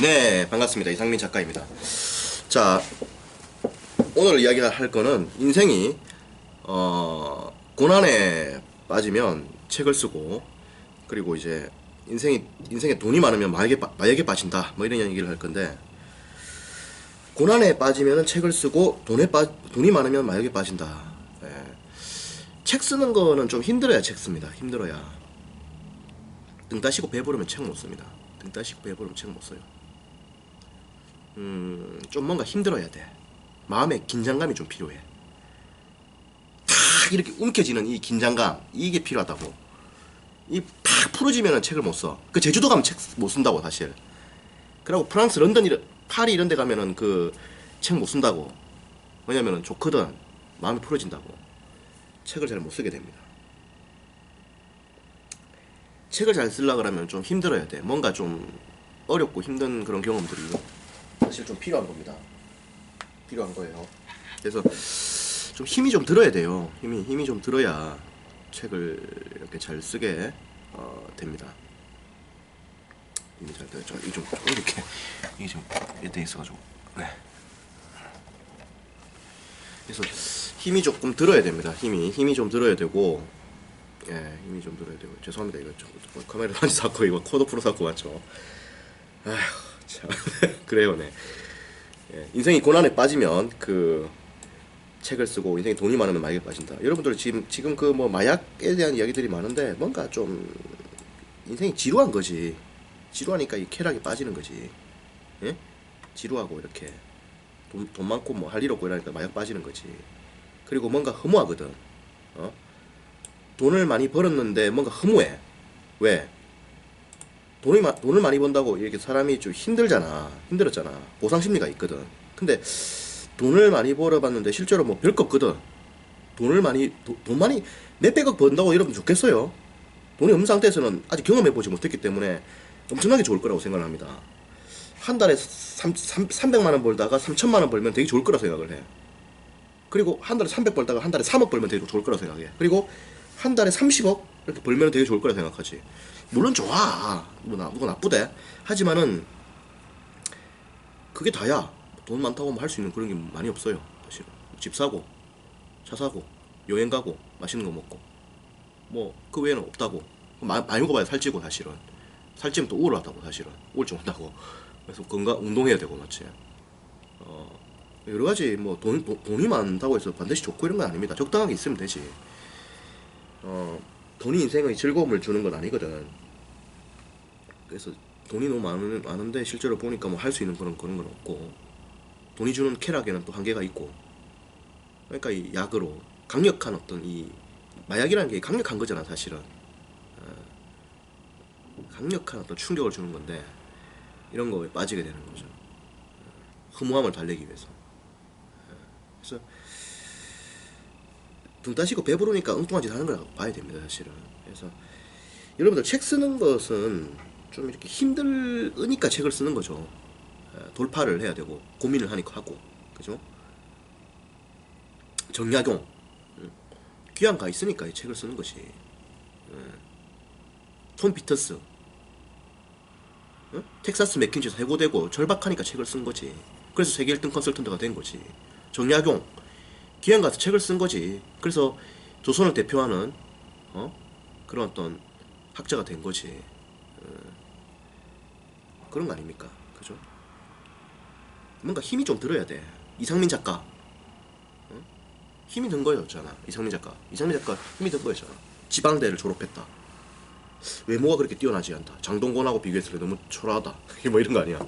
네, 반갑습니다. 이상민 작가입니다. 자, 오늘 이야기할 거는 인생이 고난에 빠지면 책을 쓰고, 그리고 이제 인생에 돈이 많으면 마약에 빠진다, 뭐 이런 얘기를 할 건데, 고난에 빠지면 책을 쓰고 돈이 많으면 마약에 빠진다. 예. 책 쓰는 거는 좀 힘들어야 책 씁니다. 힘들어야. 등 따시고 배부르면 책 못 씁니다. 등 따시고 배부르면 책 못 써요. 좀 뭔가 힘들어야 돼. 마음의 긴장감이 좀 필요해. 탁 이렇게 움켜지는 이 긴장감, 이게 필요하다고. 이 팍 풀어지면은 책을 못 써. 그 제주도 가면 책 못 쓴다고 사실. 그리고 프랑스, 런던, 파리 이런 데 가면은 그 책 못 쓴다고. 왜냐면은 좋거든. 마음이 풀어진다고. 책을 잘 못 쓰게 됩니다. 책을 잘 쓰려고 그러면 좀 힘들어야 돼. 뭔가 좀 어렵고 힘든 그런 경험들이 사실 좀 필요한 겁니다. 필요한 거예요. 그래서 좀 힘이 좀 들어야 돼요. 힘이 좀 들어야 책을 이렇게 잘 쓰게 됩니다. 힘이 잘 들어요. 이게 좀 이게 좀 이렇게 있어가지고. 네. 그래서 힘이 조금 들어야 됩니다. 힘이 좀 들어야 되고, 예, 힘이 좀 들어야 되고. 죄송합니다. 이거 좀 카메라 많이 샀고 이거 코드 프로 샀고 맞죠? 아휴 참 그래요, 네. 예, 인생이 고난에 빠지면 그 책을 쓰고 인생이 돈이 많으면 마약에 빠진다. 여러분들 지금 그 뭐 마약에 대한 이야기들이 많은데 뭔가 좀 인생이 지루한 거지. 지루하니까 이 쾌락에 빠지는 거지. 예? 지루하고 이렇게 돈 많고 뭐 할 일 없고 이러니까 마약 빠지는 거지. 그리고 뭔가 허무하거든. 돈을 많이 벌었는데 뭔가 허무해. 왜? 돈을 많이 번다고 이렇게 사람이 좀 힘들었잖아. 보상 심리가 있거든. 근데 돈을 많이 벌어봤는데 실제로 뭐 별거 없거든. 돈 많이 몇백억 번다고 여러분 좋겠어요? 돈이 없는 상태에서는 아직 경험해보지 못했기 때문에 엄청나게 좋을 거라고 생각을 합니다. 한 달에 300만 원 벌다가 3천만 원 벌면 되게 좋을 거라 생각을 해. 그리고 한 달에 300 벌다가 한 달에 3억 벌면 되게 좋을 거라 생각해. 그리고 한 달에 30억 이렇게 벌면 되게 좋을 거라 생각하지. 물론 좋아. 누가 나쁘대. 하지만은 그게 다야. 돈 많다고 할 수 있는 그런 게 많이 없어요. 사실은. 집 사고, 차 사고, 여행 가고, 맛있는 거 먹고. 뭐 그 외에는 없다고. 많이 먹어봐야 살찌고 사실은. 살찌면 또 우울하다고 사실은. 우울증 온다고. 그래서 운동해야 되고 맞지. 여러 가지 뭐 돈이 많다고 해서 반드시 좋고 이런 건 아닙니다. 적당하게 있으면 되지. 돈이 인생의 즐거움을 주는 건 아니거든. 그래서 돈이 너무 많은데 실제로 보니까 뭐 할 수 있는 그런 건 없고, 돈이 주는 쾌락에는 또 한계가 있고. 그러니까 이 약으로 강력한 어떤 이 마약이라는 게 강력한 거잖아 사실은. 강력한 어떤 충격을 주는 건데 이런 거에 빠지게 되는 거죠. 허무함을 달래기 위해서. 그래서 등 따시고 배부르니까 엉뚱한 짓 하는 거라고 봐야 됩니다 사실은. 그래서 여러분들 책 쓰는 것은 좀 이렇게 힘들으니까 책을 쓰는 거죠. 돌파를 해야 되고 고민을 하니까 하고, 그죠? 정약용, 귀한 가 있으니까 이 책을 쓰는 것이. 톰 피터스, 텍사스 맥킨지에서 해고되고 절박하니까 책을 쓴 거지. 그래서 세계 1등 컨설턴트가 된 거지. 정약용, 귀한 가서 책을 쓴 거지. 그래서 조선을 대표하는 그런 어떤 학자가 된 거지. 그런 거 아닙니까? 그죠? 뭔가 힘이 좀 들어야 돼. 이상민 작가, 힘이 든 거였잖아. 이상민 작가 힘이 든 거였잖아. 지방대를 졸업했다. 외모가 그렇게 뛰어나지 않다. 장동건하고 비교했을 때 너무 초라하다. 뭐 이런 거 아니야?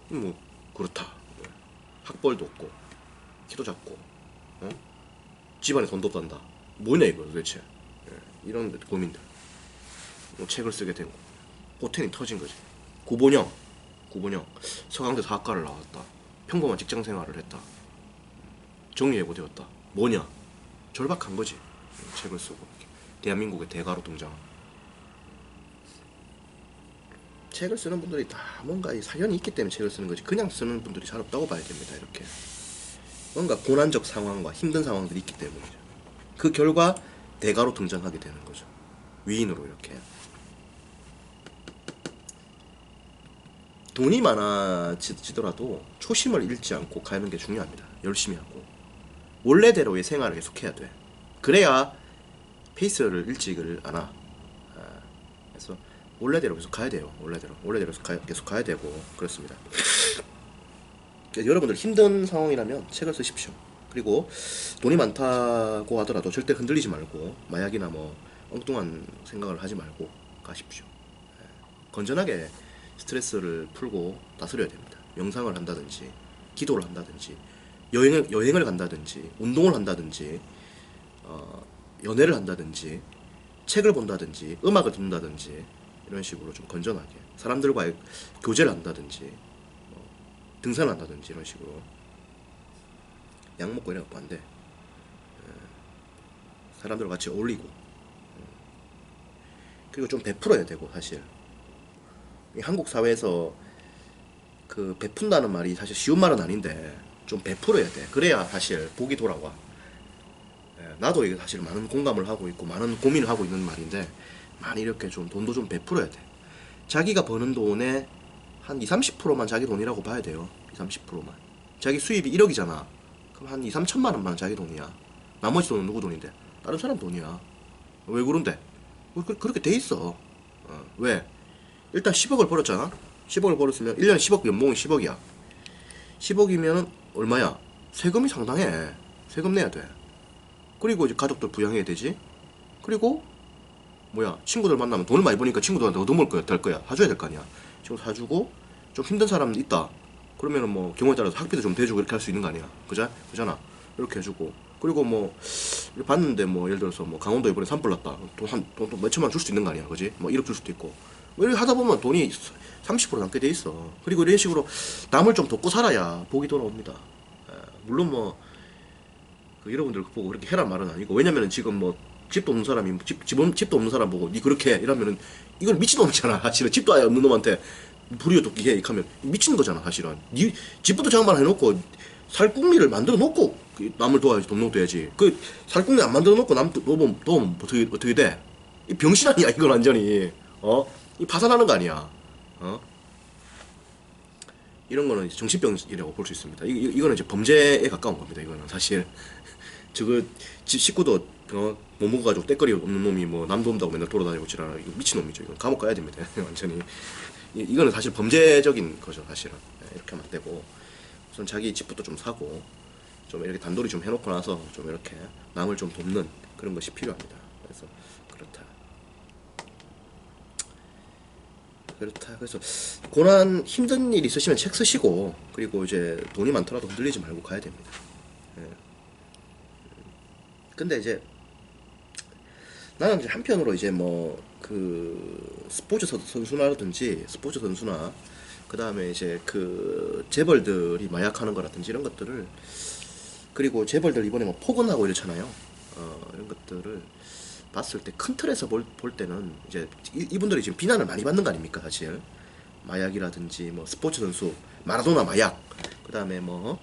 뭐 그렇다. 학벌도 없고 키도 작고 집안에 돈도 없단다. 뭐냐 이거 도대체. 이런 고민들. 뭐 책을 쓰게 되고 포텐이 터진 거지. 구본영 서강대 사학과를 나왔다. 평범한 직장 생활을 했다. 정리해고되었다. 뭐냐? 절박한 거지. 책을 쓰고 대한민국의 대가로 등장. 책을 쓰는 분들이 다 뭔가 사연이 있기 때문에 책을 쓰는 거지. 그냥 쓰는 분들이 잘 없다고 봐야 됩니다. 이렇게 뭔가 고난적 상황과 힘든 상황들이 있기 때문이죠. 그 결과 대가로 등장하게 되는 거죠. 위인으로 이렇게. 돈이 많아지더라도 초심을 잃지 않고 가는 게 중요합니다. 열심히 하고 원래대로의 생활을 계속해야 돼. 그래야 페이스를 잃지를 않아. 그래서 원래대로 계속 가야 돼요. 원래대로 계속 가야 되고 그렇습니다. 여러분들 힘든 상황이라면 책을 쓰십시오. 그리고 돈이 많다고 하더라도 절대 흔들리지 말고 마약이나 뭐 엉뚱한 생각을 하지 말고 가십시오. 건전하게 스트레스를 풀고 다스려야 됩니다. 명상을 한다든지 기도를 한다든지 여행을 간다든지 운동을 한다든지 연애를 한다든지 책을 본다든지 음악을 듣는다든지 이런 식으로 좀 건전하게 사람들과의 교제를 한다든지 등산을 한다든지 이런 식으로 약 먹고 이래갖고 안 돼. 사람들과 같이 어울리고 그리고 좀 베풀어야 되고 사실 한국 사회에서 그 베푼다는 말이 사실 쉬운 말은 아닌데 좀 베풀어야 돼. 그래야 사실 복이 돌아와. 나도 이게 사실 많은 공감을 하고 있고 많은 고민을 하고 있는 말인데 많이 이렇게 좀 돈도 좀 베풀어야 돼. 자기가 버는 돈의 한 20-30%만 자기 돈이라고 봐야 돼요. 20-30%만. 자기 수입이 1억이잖아. 그럼 한 2-3천만 원만 자기 돈이야. 나머지 돈은 누구 돈인데? 다른 사람 돈이야. 왜 그런데? 그렇게 돼 있어. 왜? 일단 10억을 벌었잖아. 10억을 벌었으면 1년에 10억 연봉이 10억이야. 10억이면 얼마야? 세금이 상당해. 세금 내야 돼. 그리고 이제 가족들 부양해야 되지. 그리고 뭐야? 친구들 만나면 돈을 많이 버니까 친구들한테 얻어먹을 거야, 될 거야. 사줘야 될 거 아니야. 친구 사주고 좀 힘든 사람 있다. 그러면은 뭐 경우에 따라서 학비도 좀 대주고 이렇게 할 수 있는 거 아니야. 그잖아. 이렇게 해주고. 그리고 뭐 봤는데 뭐 예를 들어서 뭐 강원도 이번에 산불 났다. 돈 몇천만 줄 수도 있는 거 아니야, 그지? 뭐 1억 줄 수도 있고. 뭐 이렇게 하다 보면 돈이 30% 남게 돼 있어. 그리고 이런 식으로 남을 좀 돕고 살아야 복이 돌아옵니다. 물론 뭐 여러분들 보고 그렇게 해란 말은 아니고 왜냐면은 지금 뭐 집도 없는 사람이 집도 없는 사람 보고 니 그렇게 해 이러면은 이건 미친놈이잖아. 사실은 집도 아예 없는 놈한테 불이어 돕기 해 이렇게 하면 미친 거잖아. 사실은 니 집부터 장만 해놓고 살궁리를 만들어 놓고 남을 도와야지. 돈 놓아야지. 그 살궁리 안 만들어 놓고 남 도움 어떻게 돼? 이 병신 아니야 이건 완전히. 이 파산하는 거 아니야. 이런 거는 이제 정신병이라고 볼 수 있습니다. 이거는 이제 범죄에 가까운 겁니다. 이거는 사실 저거 집 식구도 못 먹어가지고 때거리 없는 놈이 뭐 남 도운다고 맨날 돌아다니고 지랄. 이거 미친 놈이죠. 이건 감옥 가야 됩니다. 완전히 이거는 사실 범죄적인 거죠. 사실은 이렇게 하면 안 되고 우선 자기 집부터 좀 사고 좀 이렇게 단돌이 좀 해놓고 나서 좀 이렇게 남을 좀 돕는 그런 것이 필요합니다. 그래서 그래서 고난 힘든 일 있으시면 책 쓰시고 그리고 이제 돈이 많더라도 흔들리지 말고 가야 됩니다. 근데 이제 나는 이제 한편으로 이제 뭐 그 스포츠 선수나 그 다음에 이제 그 재벌들이 마약하는 거라든지 이런 것들을 그리고 재벌들 이번에 뭐 폭언하고 이렇잖아요. 이런 것들을 봤을 때 큰 틀에서 볼 때는 이제 이분들이 지금 비난을 많이 받는 거 아닙니까 사실. 마약이라든지 뭐 스포츠 선수 마라도나 마약 그 다음에 뭐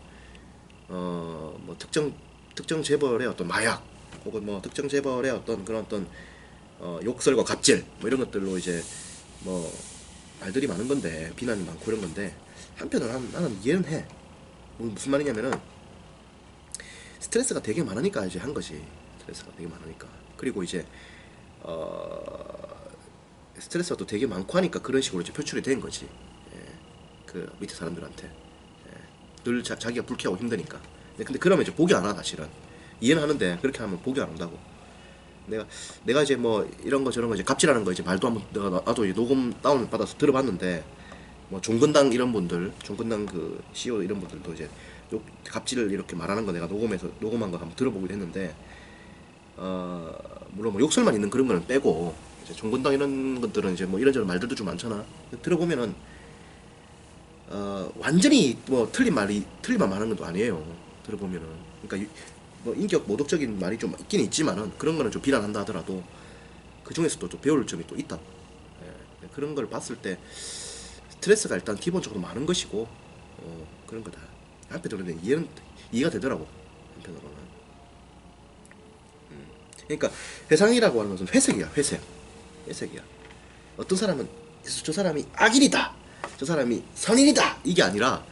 특정 재벌의 어떤 마약 혹은 뭐 특정 재벌의 어떤 그런 어떤 욕설과 갑질 뭐 이런 것들로 이제 뭐 말들이 많은 건데 비난이 많고 이런 건데 한편으로 나는 이해는 해. 무슨 말이냐면은 스트레스가 되게 많으니까 이제 한 거지. 스트레스가 되게 많으니까. 그리고 이제 스트레스가 또 되게 많고 하니까 그런 식으로 이제 표출이 된 거지. 그 밑에 사람들한테 늘 자기가 불쾌하고 힘드니까. 근데 그러면 이제 복이 안 와. 사실은 이해는 하는데 그렇게 하면 복이 안 온다고. 내가 이제 뭐 이런 거 저런 거 이제 갑질하는 거 이제 말도 한번 나도 이제 녹음 다운 받아서 들어봤는데 뭐 종근당 이런 분들, 종근당 그 CEO 이런 분들도 이제 갑질을 이렇게 말하는 거 내가 녹음한 거 한번 들어보기도 했는데 물론 뭐 욕설만 있는 그런 거는 빼고 이제 종근당 이런 것들은 이제 뭐 이런저런 말들도 좀 많잖아. 들어보면은 완전히 뭐 틀린 말만 하는 것도 아니에요. 들어보면은 그러니까 뭐 인격 모독적인 말이 좀 있긴 있지만은 그런 거는 좀 비난한다 하더라도 그 중에서도 좀 배울 점이 또 있다. 그런 걸 봤을 때 스트레스가 일단 기본적으로 많은 것이고 그런 거다. 한편으로는 이해가 되더라고. 한편으로는. 그러니까 회상이라고 하는 것은 회색이야. 회색이야. 어떤 사람은 저 사람이 악인이다. 저 사람이 선인이다 이게 아니라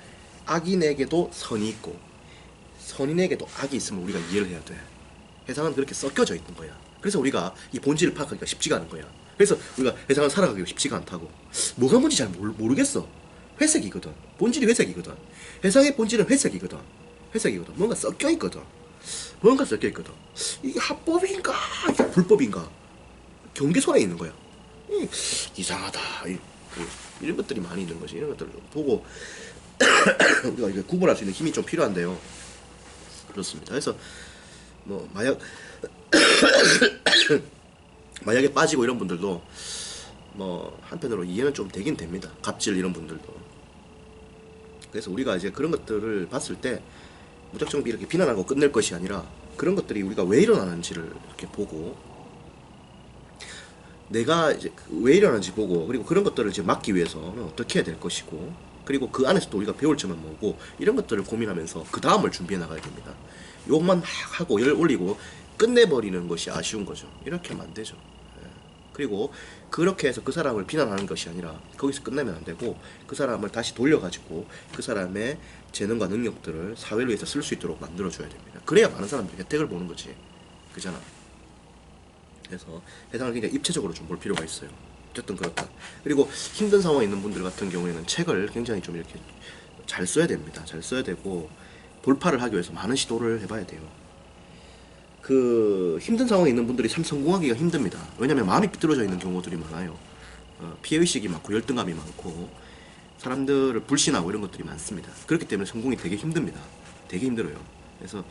악인에게도 선이 있고 선인에게도 악이 있으면 우리가 이해를 해야 돼. 세상은 그렇게 섞여져 있는 거야. 그래서 우리가 이 본질을 파악하기가 쉽지가 않은 거야. 그래서 우리가 세상을 살아가기가 쉽지가 않다고. 뭐가 뭔지 잘 모르겠어. 회색이거든. 본질이 회색이거든. 세상의 본질은 회색이거든. 회색이거든. 뭔가 섞여 있거든. 뭔가 섞여 있거든. 이게 합법인가? 이게 불법인가? 경계선에 있는 거야. 이상하다. 이런 것들이 많이 있는 거지. 이런 것들을 좀 보고 우리가 이게 구분할 수 있는 힘이 좀 필요한데요. 그렇습니다. 그래서 뭐 마약에 빠지고 이런 분들도 뭐 한편으로 이해는 좀 되긴 됩니다. 갑질 이런 분들도. 그래서 우리가 이제 그런 것들을 봤을 때 무작정 이렇게 비난하고 끝낼 것이 아니라 그런 것들이 우리가 왜 일어나는지를 이렇게 보고 내가 이제 왜 일어나는지 보고 그리고 그런 것들을 이제 막기 위해서는 어떻게 해야 될 것이고 그리고 그 안에서도 우리가 배울 점은 뭐고 이런 것들을 고민하면서 그 다음을 준비해 나가야 됩니다. 욕만 막 하고 열 올리고 끝내버리는 것이 아쉬운 거죠. 이렇게 하면 안 되죠. 그리고 그렇게 해서 그 사람을 비난하는 것이 아니라 거기서 끝내면 안 되고 그 사람을 다시 돌려가지고 그 사람의 재능과 능력들을 사회를 위해서 쓸 수 있도록 만들어줘야 됩니다. 그래야 많은 사람들이 혜택을 보는 거지. 그잖아. 그래서 세상을 굉장히 입체적으로 좀 볼 필요가 있어요. 어쨌든 그렇다. 그리고 힘든 상황에 있는 분들 같은 경우에는 책을 굉장히 좀 이렇게 잘 써야 됩니다. 잘 써야 되고 돌파를 하기 위해서 많은 시도를 해봐야 돼요. 그 힘든 상황에 있는 분들이 참 성공하기가 힘듭니다. 왜냐면 마음이 삐뚤어져 있는 경우들이 많아요. 피해의식이 많고 열등감이 많고 사람들을 불신하고 이런 것들이 많습니다. 그렇기 때문에 성공이 되게 힘듭니다. 되게 힘들어요. 그래서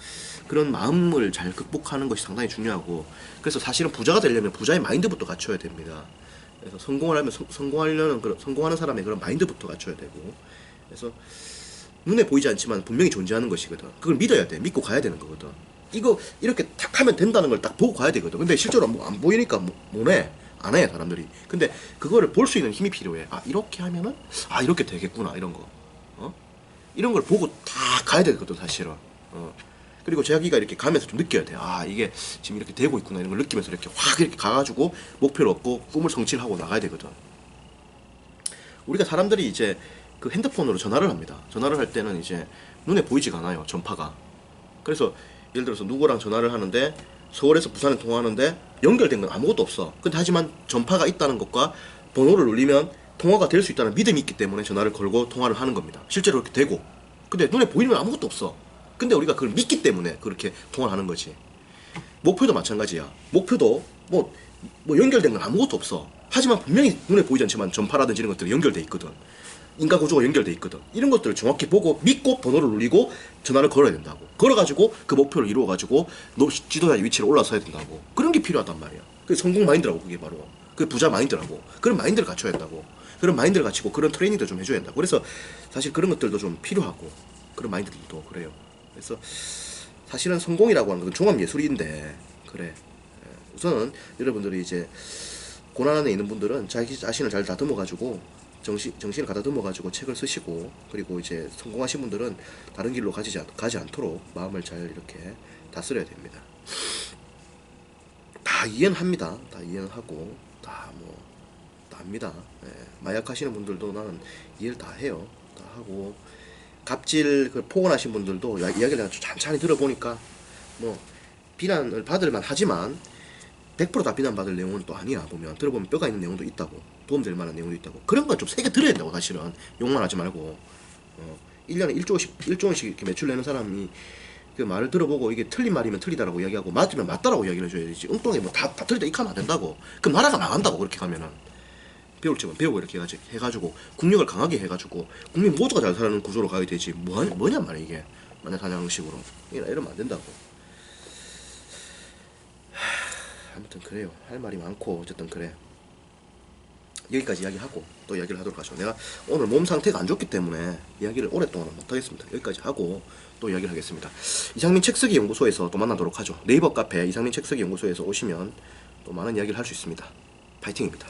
그런 마음을 잘 극복하는 것이 상당히 중요하고 그래서 사실은 부자가 되려면 부자의 마인드부터 갖춰야 됩니다. 그래서 성공을 하면 성공하는 사람의 그런 마인드부터 갖춰야 되고 그래서 눈에 보이지 않지만 분명히 존재하는 것이거든. 그걸 믿어야 돼. 믿고 가야 되는 거거든. 이거 이렇게 탁 하면 된다는 걸 딱 보고 가야 되거든. 근데 실제로 안 보이니까 못해. 안 해, 사람들이. 근데 그거를 볼 수 있는 힘이 필요해. 아, 이렇게 하면은 이렇게 되겠구나. 이런 거. 이런 걸 보고 다 가야 되거든, 사실은. 그리고 자기가 이렇게 가면서 좀 느껴야 돼. 아, 이게 지금 이렇게 되고 있구나. 이런 걸 느끼면서 이렇게 확 이렇게 가가지고 목표를 얻고 꿈을 성취를 하고 나가야 되거든. 우리가 사람들이 이제 그 핸드폰으로 전화를 합니다. 전화를 할 때는 이제 눈에 보이지가 않아요, 전파가. 그래서 예를 들어서 누구랑 전화를 하는데 서울에서 부산에 통화하는데 연결된 건 아무것도 없어. 근데 하지만 전파가 있다는 것과 번호를 눌리면 통화가 될 수 있다는 믿음이 있기 때문에 전화를 걸고 통화를 하는 겁니다. 실제로 그렇게 되고. 근데 눈에 보이는 건 아무것도 없어. 근데 우리가 그걸 믿기 때문에 그렇게 통화를 하는 거지. 목표도 마찬가지야. 목표도 뭐 연결된 건 아무것도 없어. 하지만 분명히 눈에 보이지 않지만 전파라든지 이런 것들이 연결돼 있거든. 인과 구조가 연결돼 있거든. 이런 것들을 정확히 보고 믿고 번호를 누르고 전화를 걸어야 된다고. 걸어가지고 그 목표를 이루어가지고 지도자의 위치로 올라서야 된다고. 그런 게 필요하단 말이야. 그게 성공 마인드라고. 그게 바로 그게 부자 마인드라고. 그런 마인드를 갖춰야 한다고. 그런 마인드를 갖추고 그런 트레이닝도 좀 해줘야 한다고. 그래서 사실 그런 것들도 좀 필요하고 그런 마인드들도 그래요. 그래서 사실은 성공이라고 하는 건 종합예술인데 그래. 우선은 여러분들이 이제 고난 안에 있는 분들은 자기 자신을 잘 다듬어가지고 정신을 가다듬어가지고 책을 쓰시고 그리고 이제 성공하신 분들은 다른 길로 가지 않도록 마음을 잘 이렇게 다스려야 됩니다. 다 이해는 합니다. 다 이해는 하고 다 합니다. 예, 마약 하시는 분들도 나는 이해를 다 해요. 다 하고 갑질 폭언하신 분들도 이야기를 아주 찬찬히 들어보니까 뭐 비난을 받을만 하지만 100%다 비난받을 내용은 또 아니야. 들어보면 뼈가 있는 내용도 있다고. 도움될 만한 내용도 있다고. 그런 건 좀 세게 들어야 된다고 사실은. 욕만 하지 말고 1년에 1조원씩 이렇게 매출 내는 사람이 그 말을 들어보고 이게 틀린 말이면 틀리다라고 이야기하고 맞으면 맞다라고 이야기를 해줘야지. 엉뚱하게 다 틀리다 이렇게 하면 안 된다고. 그럼 나라가 망한다고. 그렇게 가면은 배울 점은 배우고 이렇게 해가지고 국력을 강하게 해가지고 국민 모두가 잘 사는 구조로 가야 되지. 뭐냐 말이야 이게. 마녀 사냥식으로 이러면 안 된다고. 아무튼 그래요. 할 말이 많고 어쨌든 그래. 여기까지 이야기하고 또 이야기를 하도록 하죠. 내가 오늘 몸 상태가 안 좋기 때문에 이야기를 오랫동안 못하겠습니다. 여기까지 하고 또 이야기를 하겠습니다. 이상민 책쓰기 연구소에서 또 만나도록 하죠. 네이버 카페 이상민 책쓰기 연구소에서 오시면 또 많은 이야기를 할 수 있습니다. 파이팅입니다.